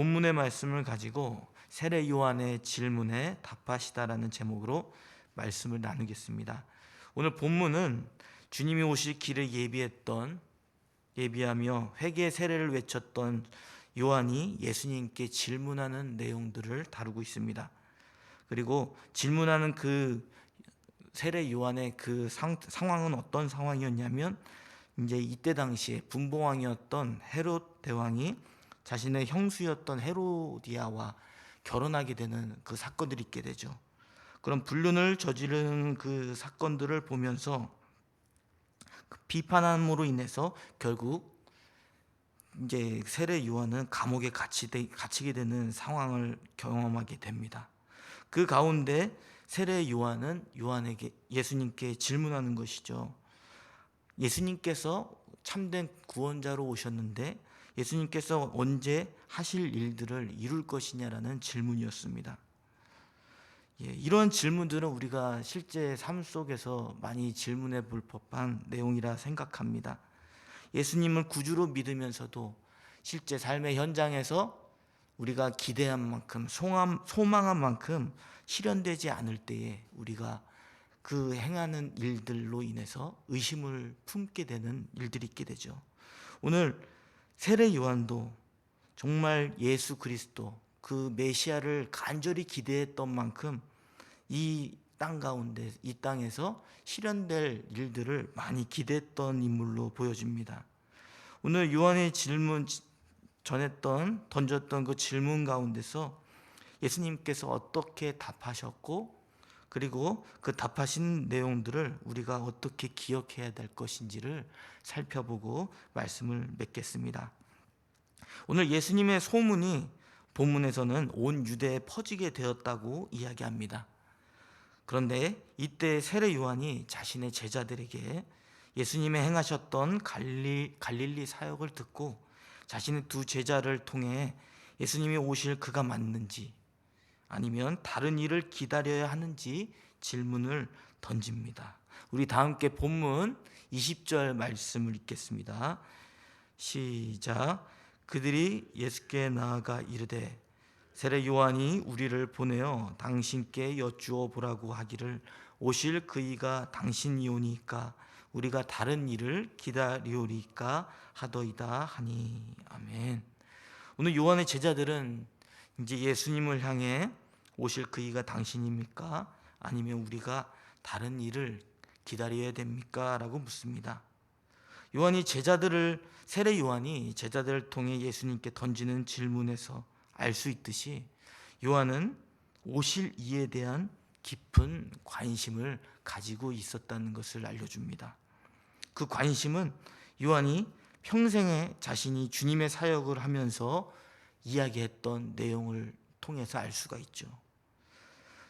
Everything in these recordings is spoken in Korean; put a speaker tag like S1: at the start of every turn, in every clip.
S1: 본문의 말씀을 가지고 세례 요한의 질문에 답하시다라는 제목으로 말씀을 나누겠습니다. 오늘 본문은 주님이 오실 길을 예비하며 회개 세례를 외쳤던 요한이 예수님께 질문하는 내용들을 다루고 있습니다. 그리고 질문하는 그 세례 요한의 그 상황은 어떤 상황이었냐면, 이제 이때 당시에 분봉왕이었던 헤롯 대왕이 자신의 형수였던 헤로디아와 결혼하게 되는 그 사건들이 있게 되죠. 그런 불륜을 저지르는 그 사건들을 보면서 그 비판함으로 인해서 결국 이제 세례 요한은 감옥에 갇히게 되는 상황을 경험하게 됩니다. 그 가운데 세례 요한은 예수님께 질문하는 것이죠. 예수님께서 참된 구원자로 오셨는데 예수님께서 언제 하실 일들을 이룰 것이냐라는 질문이었습니다. 이런 질문들은 우리가 실제 삶 속에서 많이 질문해 볼 법한 내용이라 생각합니다. 예수님을 구주로 믿으면서도 실제 삶의 현장에서 우리가 기대한 만큼, 소망한 만큼 실현되지 않을 때에 우리가 그 행하는 일들로 인해서 의심을 품게 되는 일들이 있게 되죠. 오늘 세례 요한도 정말 예수 그리스도 그 메시아를 간절히 기대했던 만큼 이 땅에서 실현될 일들을 많이 기대했던 인물로 보여집니다. 오늘 요한의 던졌던 그 질문 가운데서 예수님께서 어떻게 답하셨고, 그리고 그 답하신 내용들을 우리가 어떻게 기억해야 될 것인지를 살펴보고 말씀을 맺겠습니다. 오늘 예수님의 소문이 본문에서는 온 유대에 퍼지게 되었다고 이야기합니다. 그런데 이때 세례 요한이 자신의 제자들에게 예수님의 행하셨던 갈릴리 사역을 듣고 자신의 두 제자를 통해 예수님이 오실 그가 맞는지 아니면 다른 일을 기다려야 하는지 질문을 던집니다. 우리 다 함께 본문 20절 말씀을 읽겠습니다. 시작. 그들이 예수께 나아가 이르되 세례 요한이 우리를 보내어 당신께 여쭈어 보라고 하기를 오실 그이가 당신이오니까 우리가 다른 일을 기다리오리까 하더이다 하니. 아멘. 오늘 요한의 제자들은 이제 예수님을 향해 오실 그이가 당신입니까? 아니면 우리가 다른 일을 기다려야 됩니까? 라고 묻습니다. 세례 요한이 제자들을 통해 예수님께 던지는 질문에서 알 수 있듯이 요한은 오실 이에 대한 깊은 관심을 가지고 있었다는 것을 알려줍니다. 그 관심은 요한이 평생에 자신이 주님의 사역을 하면서 이야기했던 내용을 통해서 알 수가 있죠.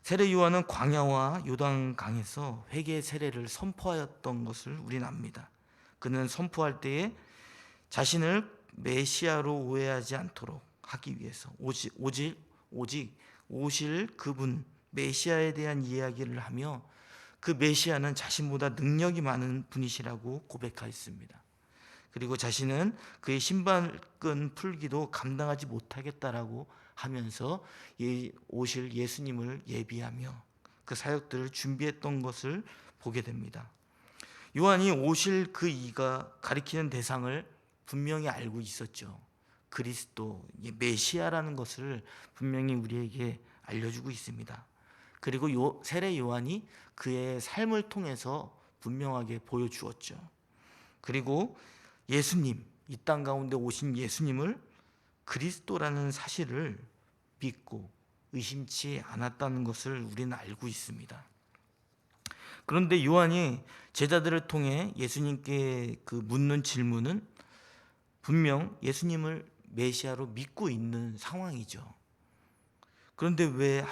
S1: 세례 요한은 광야와 요단강에서 회개 세례를 선포하였던 것을 우리는 압니다. 그는 선포할 때에 자신을 메시아로 오해하지 않도록 하기 위해서 오직 오실 그분 메시아에 대한 이야기를 하며 그 메시아는 자신보다 능력이 많은 분이시라고 고백하였습니다. 그리고 자신은 그의 신발끈 풀기도 감당하지 못하겠다라고 하면서 오실 예수님을 예비하며 그 사역들을 준비했던 것을 보게 됩니다. 요한이 오실 그 이가 가리키는 대상을 분명히 알고 있었죠. 그리스도, 메시아라는 것을 분명히 우리에게 알려주고 있습니다. 그리고 세례 요한이 그의 삶을 통해서 분명하게 보여주었죠. 그리고 예수님, 이 땅 가운데 오신 예수님을 그리스도라는 사실을 믿고 의심치 않았다는 것을 우리는 알고 있습니다. 그런데 요한이 제자들을 통해 예수님께 그 묻는 질문은 분명 예수님을 메시아로 믿고 있는 상황이죠. 그런데 왜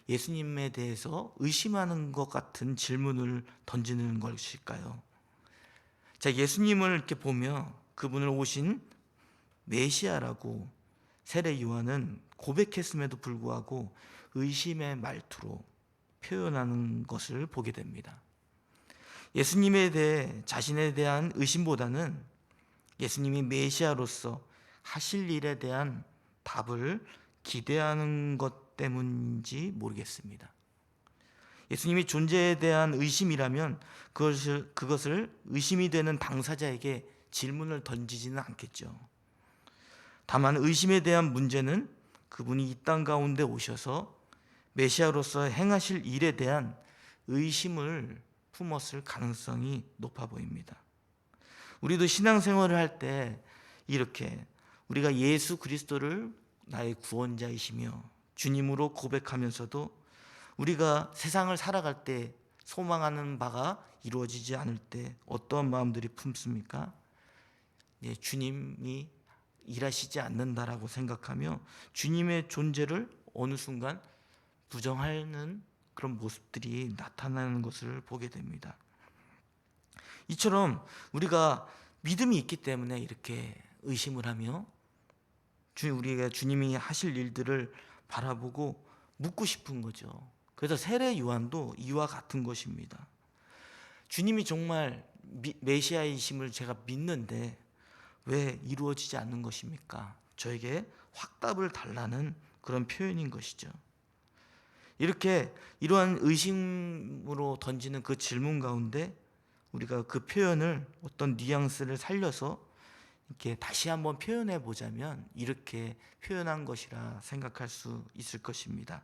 S1: 예수님에 대해서 의심하는 것 같은 질문을 던지는 것일까요? 자, 예수님을 이렇게 보며 그분을 오신 메시아라고 세례 요한은 고백했음에도 불구하고 의심의 말투로 표현하는 것을 보게 됩니다. 예수님에 대해 자신에 대한 의심보다는 예수님이 메시아로서 하실 일에 대한 답을 기대하는 것 때문인지 모르겠습니다. 예수님이 존재에 대한 의심이라면 그것을 의심이 되는 당사자에게 질문을 던지지는 않겠죠. 다만 의심에 대한 문제는 그분이 이 땅 가운데 오셔서 메시아로서 행하실 일에 대한 의심을 품었을 가능성이 높아 보입니다. 우리도 신앙생활을 할 때 이렇게 우리가 예수 그리스도를 나의 구원자이시며 주님으로 고백하면서도 우리가 세상을 살아갈 때 소망하는 바가 이루어지지 않을 때 어떠한 마음들이 품습니까? 주님이 일하시지 않는다라고 생각하며 주님의 존재를 어느 순간 부정하는 그런 모습들이 나타나는 것을 보게 됩니다. 이처럼 우리가 믿음이 있기 때문에 이렇게 의심을 하며 우리가 주님이 하실 일들을 바라보고 묻고 싶은 거죠. 그래서 세례 요한도 이와 같은 것입니다. 주님이 정말 메시아이심을 제가 믿는데 왜 이루어지지 않는 것입니까? 저에게 확답을 달라는 그런 표현인 것이죠. 이렇게 이러한 의심으로 던지는 그 질문 가운데 우리가 그 표현을 어떤 뉘앙스를 살려서 이렇게 다시 한번 표현해 보자면 이렇게 표현한 것이라 생각할 수 있을 것입니다.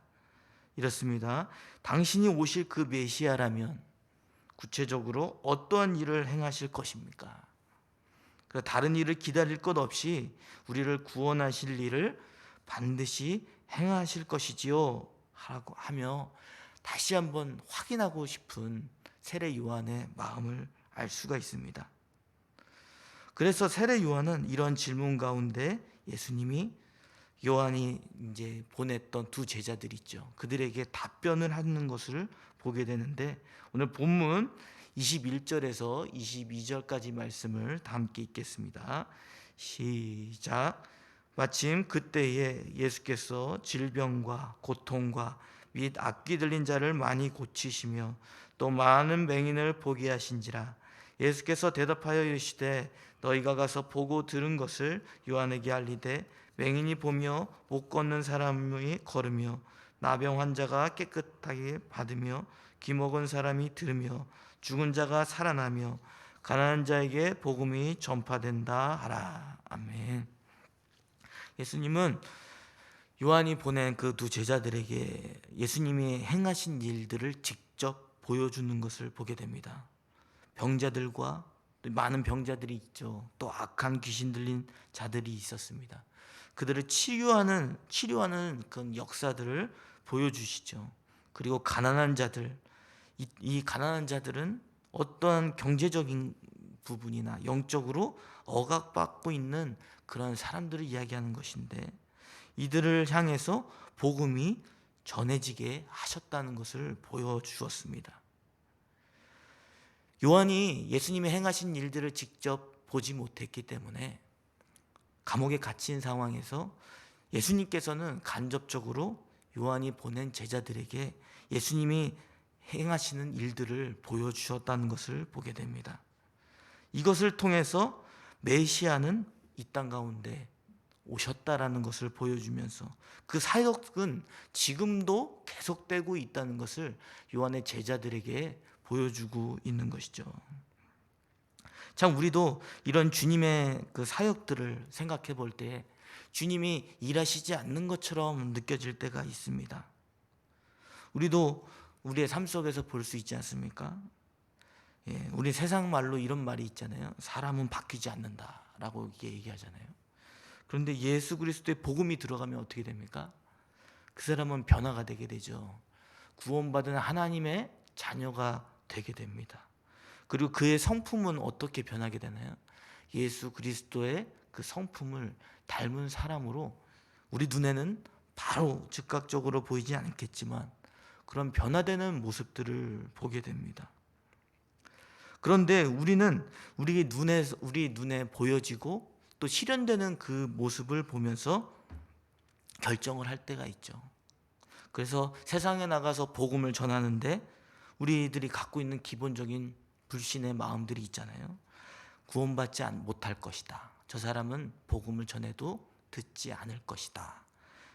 S1: 이렇습니다. 당신이 오실 그 메시아라면 구체적으로 어떠한 일을 행하실 것입니까? 다른 일을 기다릴 것 없이 우리를 구원하실 일을 반드시 행하실 것이지요 하고 하며 다시 한번 확인하고 싶은 세례 요한의 마음을 알 수가 있습니다. 그래서 세례 요한은 이런 질문 가운데 예수님이 요한이 이제 보냈던 두 제자들 있죠. 그들에게 답변을 하는 것을 보게 되는데 오늘 본문 21절에서 22절까지 말씀을 다 함께 읽겠습니다. 시작. 마침 그때에 예수께서 질병과 고통과 및 악기 들린 자를 많이 고치시며 또 많은 맹인을 보게 하신지라. 예수께서 대답하여 이르시되 너희가 가서 보고 들은 것을 요한에게 알리되 맹인이 보며 못 걷는 사람이 걸으며 나병 환자가 깨끗하게 받으며 귀 먹은 사람이 들으며 죽은 자가 살아나며 가난한 자에게 복음이 전파된다 하라. 아멘. 예수님은 요한이 보낸 그 두 제자들에게 예수님이 행하신 일들을 직접 보여주는 것을 보게 됩니다. 병자들과 많은 병자들이 있죠. 또 악한 귀신 들린 자들이 있었습니다. 그들을 치료하는 그런 역사들을 보여주시죠. 그리고 가난한 자들, 이 가난한 자들은 어떠한 경제적인 부분이나 영적으로 억압받고 있는 그런 사람들을 이야기하는 것인데 이들을 향해서 복음이 전해지게 하셨다는 것을 보여주었습니다. 요한이 예수님이 행하신 일들을 직접 보지 못했기 때문에 감옥에 갇힌 상황에서 예수님께서는 간접적으로 요한이 보낸 제자들에게 예수님이 행하시는 일들을 보여주셨다는 것을 보게 됩니다. 이것을 통해서 메시아는 이 땅 가운데 오셨다라는 것을 보여주면서 그 사역은 지금도 계속되고 있다는 것을 요한의 제자들에게 보여주고 있는 것이죠. 참 우리도 이런 주님의 그 사역들을 생각해 볼 때 주님이 일하시지 않는 것처럼 느껴질 때가 있습니다. 우리도 우리의 삶 속에서 볼 수 있지 않습니까? 우리 세상 말로 이런 말이 있잖아요. 사람은 바뀌지 않는다라고 이렇게 얘기하잖아요. 그런데 예수 그리스도의 복음이 들어가면 어떻게 됩니까? 그 사람은 변화가 되게 되죠. 구원받은 하나님의 자녀가 되게 됩니다. 그리고 그의 성품은 어떻게 변하게 되나요? 예수 그리스도의 그 성품을 닮은 사람으로 우리 눈에는 바로 즉각적으로 보이지 않겠지만 그런 변화되는 모습들을 보게 됩니다. 그런데 우리는 우리 눈에 보여지고 또 실현되는 그 모습을 보면서 결정을 할 때가 있죠. 그래서 세상에 나가서 복음을 전하는데 우리들이 갖고 있는 기본적인 불신의 마음들이 있잖아요. 구원받지 못할 것이다. 저 사람은 복음을 전해도 듣지 않을 것이다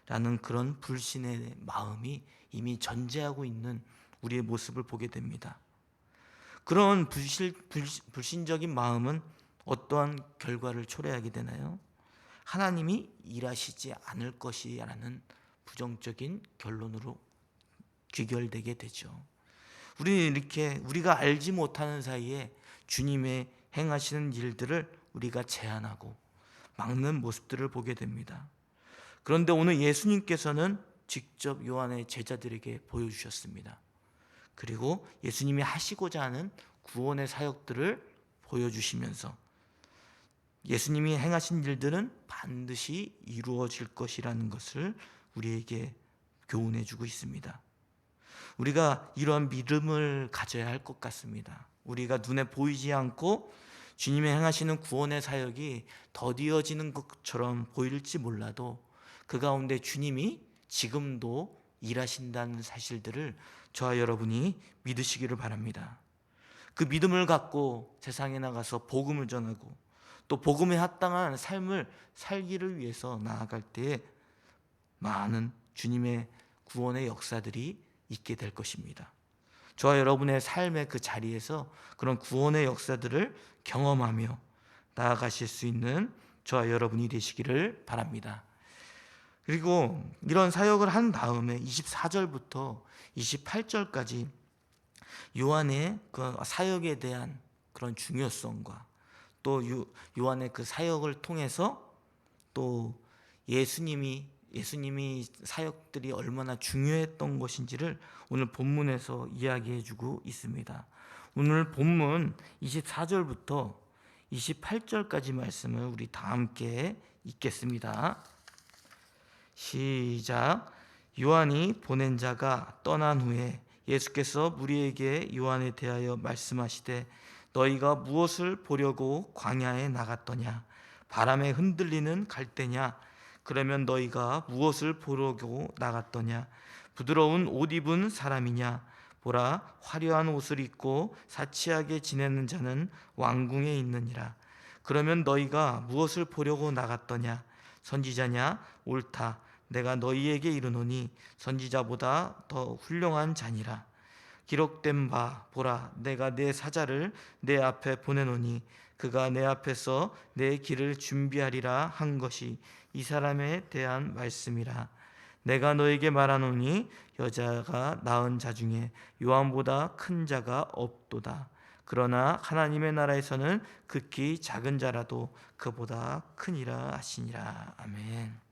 S1: 라는 그런 불신의 마음이 이미 전제하고 있는 우리의 모습을 보게 됩니다. 그런 불신적인 마음은 어떠한 결과를 초래하게 되나요? 하나님이 일하시지 않을 것이라는 부정적인 결론으로 귀결되게 되죠. 우리는 이렇게 우리가 알지 못하는 사이에 주님의 행하시는 일들을 우리가 제한하고 막는 모습들을 보게 됩니다. 그런데 오늘 예수님께서는 직접 요한의 제자들에게 보여주셨습니다. 그리고 예수님이 하시고자 하는 구원의 사역들을 보여주시면서 예수님이 행하신 일들은 반드시 이루어질 것이라는 것을 우리에게 교훈해 주고 있습니다. 우리가 이러한 믿음을 가져야 할 것 같습니다. 우리가 눈에 보이지 않고 주님이 행하시는 구원의 사역이 더디어지는 것처럼 보일지 몰라도 그 가운데 주님이 지금도 일하신다는 사실들을 저와 여러분이 믿으시기를 바랍니다. 그 믿음을 갖고 세상에 나가서 복음을 전하고 또 복음에 합당한 삶을 살기를 위해서 나아갈 때에 많은 주님의 구원의 역사들이 있게 될 것입니다. 저와 여러분의 삶의 그 자리에서 그런 구원의 역사들을 경험하며 나아가실 수 있는 저와 여러분이 되시기를 바랍니다. 그리고 이런 사역을 한 다음에 24절부터 28절까지 요한의 그 사역에 대한 그런 중요성과 또 요한의 그 사역을 통해서 또 예수님이 사역들이 얼마나 중요했던 것인지를 오늘 본문에서 이야기해 주고 있습니다. 오늘 본문 24절부터 28절까지 말씀을 우리 다 함께 읽겠습니다. 시작. 요한이 보낸 자가 떠난 후에 예수께서 무리에게 요한에 대하여 말씀하시되 너희가 무엇을 보려고 광야에 나갔더냐? 바람에 흔들리는 갈대냐? 그러면 너희가 무엇을 보려고 나갔더냐? 부드러운 옷 입은 사람이냐? 보라, 화려한 옷을 입고 사치하게 지내는 자는 왕궁에 있느니라. 그러면 너희가 무엇을 보려고 나갔더냐? 선지자냐? 옳다. 내가 너희에게 이르노니 선지자보다 더 훌륭한 자니라. 기록된 바 보라, 내가 내 사자를 내 앞에 보내노니 그가 내 앞에서 내 길을 준비하리라 한 것이 이 사람에 대한 말씀이라. 내가 너에게 말하노니 여자가 낳은 자 중에 요한보다 큰 자가 없도다. 그러나 하나님의 나라에서는 극히 작은 자라도 그보다 크니라 하시니라. 아멘.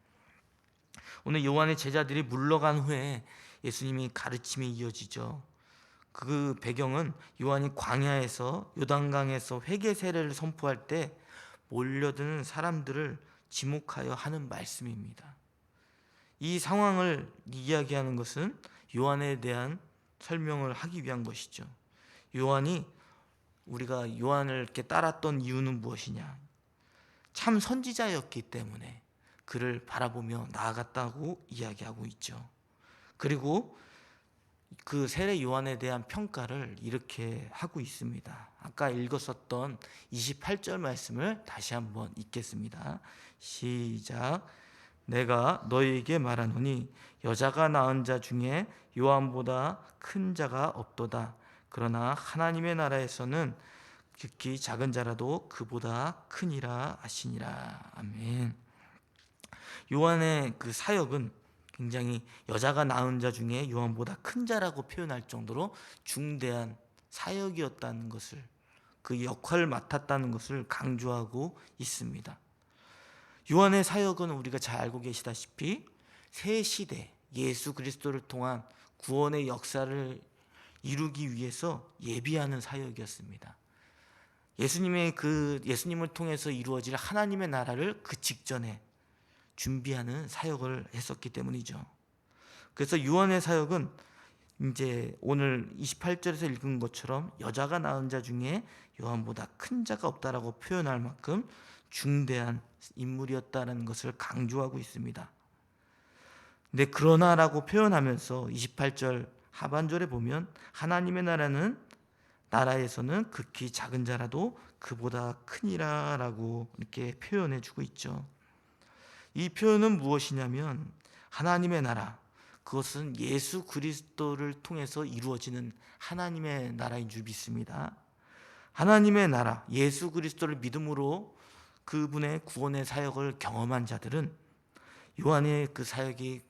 S1: 오늘 요한의 제자들이 물러간 후에 예수님이 가르침이 이어지죠. 그 배경은 요한이 광야에서 요단강에서 회개 세례를 선포할 때 몰려드는 사람들을 지목하여 하는 말씀입니다. 이 상황을 이야기하는 것은 요한에 대한 설명을 하기 위한 것이죠. 우리가 요한을 이렇게 따랐던 이유는 무엇이냐? 참 선지자였기 때문에 그를 바라보며 나아갔다고 이야기하고 있죠. 그리고 그 세례 요한에 대한 평가를 이렇게 하고 있습니다. 아까 읽었었던 28절 말씀을 다시 한번 읽겠습니다. 시작. 내가 너희에게 말하노니 여자가 낳은 자 중에 요한보다 큰 자가 없도다. 그러나 하나님의 나라에서는 극히 작은 자라도 그보다 크니라 하시니라. 아멘. 요한의 그 사역은 굉장히 여자가 낳은 자 중에 요한보다 큰 자라고 표현할 정도로 중대한 사역이었다는 것을, 그 역할을 맡았다는 것을 강조하고 있습니다. 요한의 사역은 우리가 잘 알고 계시다시피 새 시대 예수 그리스도를 통한 구원의 역사를 이루기 위해서 예비하는 사역이었습니다. 예수님을 통해서 이루어질 하나님의 나라를 그 직전에 준비하는 사역을 했었기 때문이죠. 그래서 요한의 사역은 이제 오늘 28절에서 읽은 것처럼 여자가 낳은 자 중에 요한보다 큰 자가 없다라고 표현할 만큼 중대한 인물이었다는 것을 강조하고 있습니다. 근데 그러나라고 표현하면서 28절 하반절에 보면 하나님의 나라에서는 극히 작은 자라도 그보다 크니라라고 이렇게 표현해 주고 있죠. 이 표현은 무엇이냐면 하나님의 나라, 그것은 예수 그리스도를 통해서 이루어지는 하나님의 나라인 줄 믿습니다. 하나님의 나라, 예수 그리스도를 믿음으로 그분의 구원의 사역을 경험한 자들은 요한의 그 사역이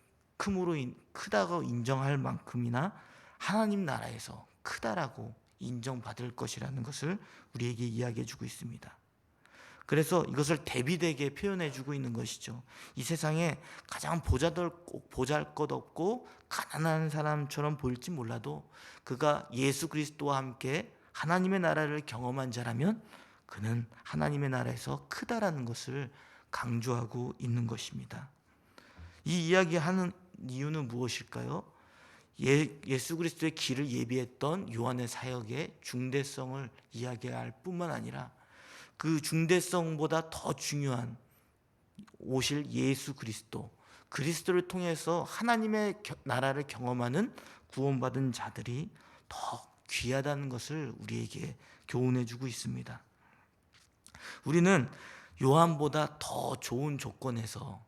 S1: 크다고 인정할 만큼이나 하나님 나라에서 크다라고 인정받을 것이라는 것을 우리에게 이야기해 주고 있습니다. 그래서 이것을 대비되게 표현해 주고 있는 것이죠. 이 세상에 가장 보잘것없고 가난한 사람처럼 보일지 몰라도 그가 예수 그리스도와 함께 하나님의 나라를 경험한 자라면 그는 하나님의 나라에서 크다라는 것을 강조하고 있는 것입니다. 이 이야기하는 이유는 무엇일까요? 예수 그리스도의 길을 예비했던 요한의 사역의 중대성을 이야기할 뿐만 아니라 그 중대성보다 더 중요한 오실 예수 그리스도를 통해서 하나님의 나라를 경험하는 구원받은 자들이 더 귀하다는 것을 우리에게 교훈해 주고 있습니다. 우리는 요한보다 더 좋은 조건에서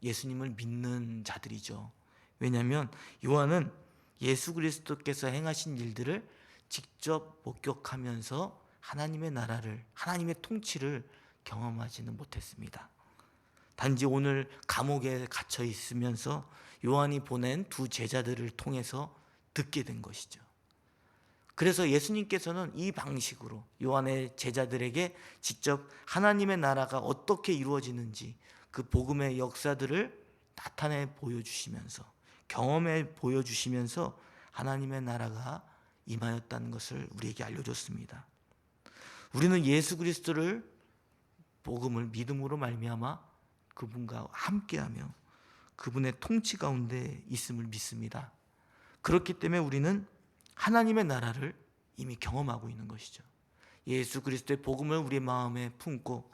S1: 예수님을 믿는 자들이죠. 왜냐하면 요한은 예수 그리스도께서 행하신 일들을 직접 목격하면서 하나님의 나라를, 하나님의 통치를 경험하지는 못했습니다. 단지 오늘 감옥에 갇혀 있으면서 요한이 보낸 두 제자들을 통해서 듣게 된 것이죠. 그래서 예수님께서는 이 방식으로 요한의 제자들에게 직접 하나님의 나라가 어떻게 이루어지는지 그 복음의 역사들을 나타내 보여주시면서, 경험해 보여주시면서 하나님의 나라가 임하였다는 것을 우리에게 알려줬습니다. 우리는 예수 그리스도를 복음을 믿음으로 말미암아 그분과 함께하며 그분의 통치 가운데 있음을 믿습니다. 그렇기 때문에 우리는 하나님의 나라를 이미 경험하고 있는 것이죠. 예수 그리스도의 복음을 우리 마음에 품고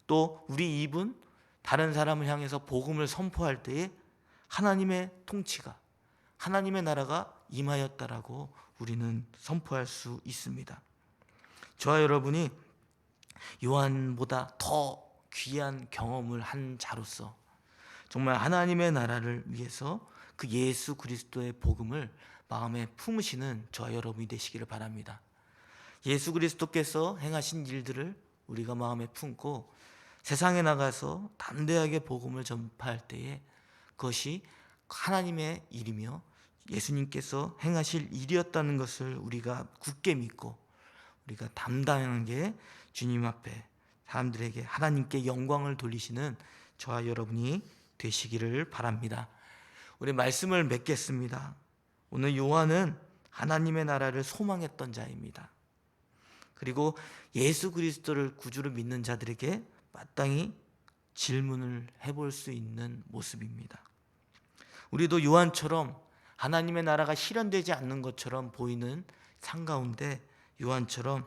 S1: 또 우리 입은 다른 사람을 향해서 복음을 선포할 때에 하나님의 통치가, 하나님의 나라가 임하였다라고 우리는 선포할 수 있습니다. 저와 여러분이 요한보다 더 귀한 경험을 한 자로서 정말 하나님의 나라를 위해서 그 예수 그리스도의 복음을 마음에 품으시는 저와 여러분이 되시기를 바랍니다. 예수 그리스도께서 행하신 일들을 우리가 마음에 품고 세상에 나가서 담대하게 복음을 전파할 때에 그것이 하나님의 일이며 예수님께서 행하실 일이었다는 것을 우리가 굳게 믿고 우리가 담당하게 주님 앞에 사람들에게 하나님께 영광을 돌리시는 저와 여러분이 되시기를 바랍니다. 우리 말씀을 맺겠습니다. 오늘 요한은 하나님의 나라를 소망했던 자입니다. 그리고 예수 그리스도를 구주로 믿는 자들에게 마땅히 질문을 해볼 수 있는 모습입니다. 우리도 요한처럼 하나님의 나라가 실현되지 않는 것처럼 보이는 삶 가운데 요한처럼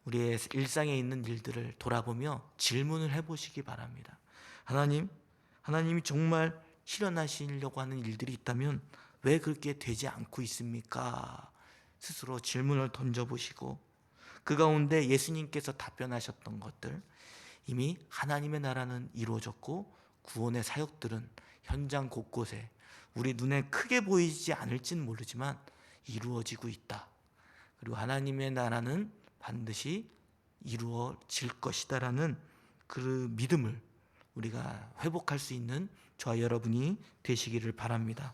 S1: 우리의 일상에 있는 일들을 돌아보며 질문을 해보시기 바랍니다. 하나님이 정말 실현하시려고 하는 일들이 있다면 왜 그렇게 되지 않고 있습니까? 스스로 질문을 던져보시고 그 가운데 예수님께서 답변하셨던 것들, 이미 하나님의 나라는 이루어졌고 구원의 사역들은 현장 곳곳에 우리 눈에 크게 보이지 않을지는 모르지만 이루어지고 있다. 그리고 하나님의 나라는 반드시 이루어질 것이다라는 그 믿음을 우리가 회복할 수 있는 저와 여러분이 되시기를 바랍니다.